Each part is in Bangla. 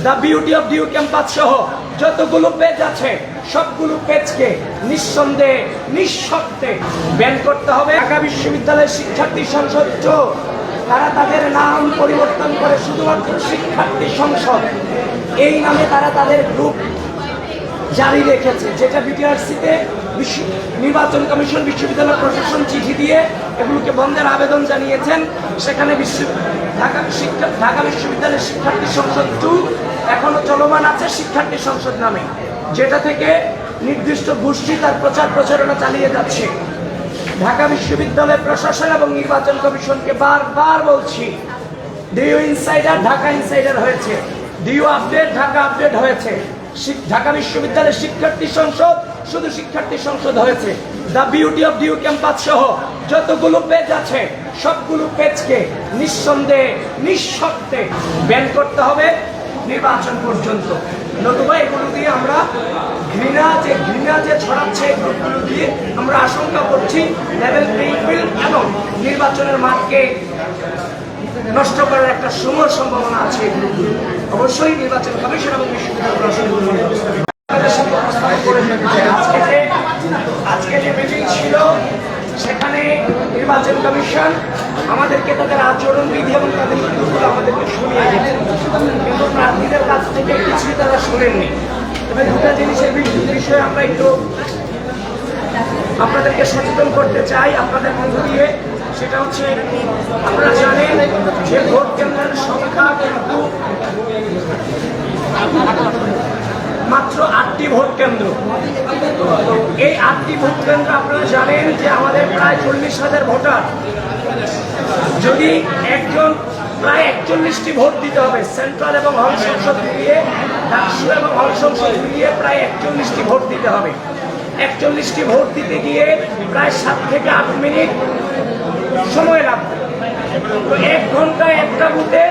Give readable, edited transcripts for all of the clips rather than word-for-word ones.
The beauty of DU campus সহ যতগুলো পেজ আছে সবগুলো পেজকে নিঃসন্দেহে নিঃশর্তে ব্যান করতে হবে। ঢাকা বিশ্ববিদ্যালয়ের শিক্ষার্থী সংসদ তারা তাদের নাম পরিবর্তন করে শুধুমাত্র শিক্ষার্থী সংসদ এই নামে তারা তাদের গ্রুপ জারি রেখেছে, যেটা বিটিআরসিতে নির্বাচন কমিশন বিশ্ববিদ্যালয় প্রশাসন চিঠি দিয়ে এগুলোকে বন্ধের আবেদন জানিয়েছেন। সেখানে ঢাকা বিশ্ববিদ্যালয়ের শিক্ষার্থী সংসদ 2 এখনো চলমান আছে শিক্ষার্থী সংসদ নামে, যেটা থেকে নির্দিষ্ট গোষ্ঠী তার প্রচারণা চালিয়ে যাচ্ছে। ঢাকা বিশ্ববিদ্যালয় প্রশাসন এবং নির্বাচন কমিশনকে বারবার বলছি, ডিইউ ইনসাইডার ঢাকা ইনসাইডার হয়েছে, ডিইউ আপডেট ঢাকা আপডেট হয়েছে, ঢাকা বিশ্ববিদ্যালয়ের শিক্ষার্থী সংসদ শুধু শিক্ষার্থী সংসদ হয়েছে। The beauty of DU campus সহ যতগুলো পেজ আছে সবগুলো পেজকে নিঃসন্দেহে নিঃশর্তে ব্যান করতে হবে নির্বাচন পর্যন্ত। নতুবা এগুলো দিয়ে আমরা ঘৃণা যে ছড়াচ্ছে এগুলো দিয়ে আমরা আশঙ্কা করছি লেভেল প্লেইং ফিল্ড এবং নির্বাচনের মাঠকে নষ্ট করার একটা সময় সম্ভাবনা আছে। অবশ্যই নির্বাচন কমিশন এবং বিশ্ববিদ্যালয় প্রশাসন আজকে যে মিটিং ছিল সেখানে নির্বাচন কমিশন আমাদেরকে তাদের আচরণবিধি এবং তাদের নীতিগুলো আমাদেরকে শুনিয়ে গেছে, কিন্তু প্রার্থীদের কাছ থেকে কিছুই তারা শোনেননি। তবে দুটা জিনিসের বিষয়ে আমরা একটু আপনাদেরকে সচেতন করতে চাই আপনাদের মধ্য দিয়ে। সেটা হচ্ছে, আপনারা জানেন যে ভোট কেন্দ্রের সংখ্যা কিন্তু মাত্র 8টি ভোট কেন্দ্র। এই 8টি ভোট কেন্দ্র আপনারা জানেন যে আমাদের প্রায় 40,000 ভোটার। যদি একজন প্রায় 41টি ভোট দিতে হবে, সেন্ট্রাল এবং হল সংসদ মিলিয়ে, ডাকসু এবং হল সংসদ মিলিয়ে প্রায় 41টি ভোট দিতে হবে। 41টি ভোট দিতে গিয়ে প্রায় 7 থেকে 8 মিনিট সময় লাগবে। তো 1 ঘন্টায় একটা বুথে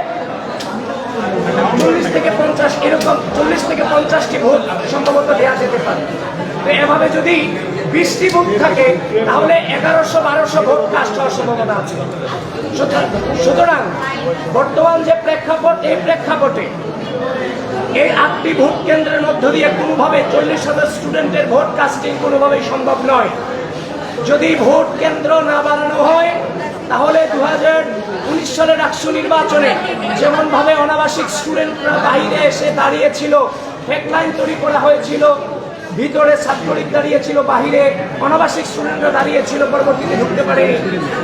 40 থেকে 50 এরকম 40 থেকে 50টি ভোট সম্ভবত দেওয়া যেতে পারে। তো এভাবে যদি 20টি ভোট থাকে তাহলে 1100-1200 ভোট কাস্ট হওয়ার সম্ভাবনা আছে। সুতরাং বর্তমান যে প্রেক্ষাপট, এই প্রেক্ষাপটে এই 8টি ভোট কেন্দ্রের মধ্য দিয়ে কোনোভাবে 40,000 স্টুডেন্টের ভোট কাস্টিং কোনোভাবেই সম্ভব নয়। যদি ভোট কেন্দ্র না বানানো হয় তাহলে 2019 সালের ডাকসু নির্বাচনে যেমনভাবে অনাবাসিক স্টুডেন্টরা বাইরে এসে দাঁড়িয়েছিল, ফেক লাইন তৈরি করা হয়েছিল, ভিতরে ছাত্রলীগ দাঁড়িয়েছিল, বাহিরে অনাবাসিক স্টুডেন্টরা দাঁড়িয়েছিল, পরবর্তীতে ঢুকতে পারেনি।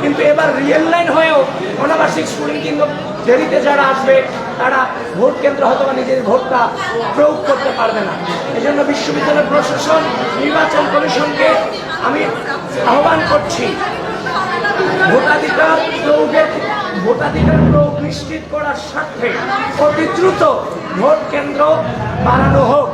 কিন্তু এবার রিয়েল লাইন হয়েও অনাবাসিক স্টুডেন্ট কিন্তু দেরিতে যারা আসবে তারা ভোট কেন্দ্র হয়তো বা নিজের ভোটটা প্রয়োগ করতে পারবে না। এই জন্য বিশ্ববিদ্যালয় প্রশাসন, নির্বাচন কমিশনকে আমি আহ্বান করছি, ভোটাধিকার প্রয়োগ নিশ্চিত করার স্বার্থে অতি দ্রুত ভোট কেন্দ্র বানানো হোক।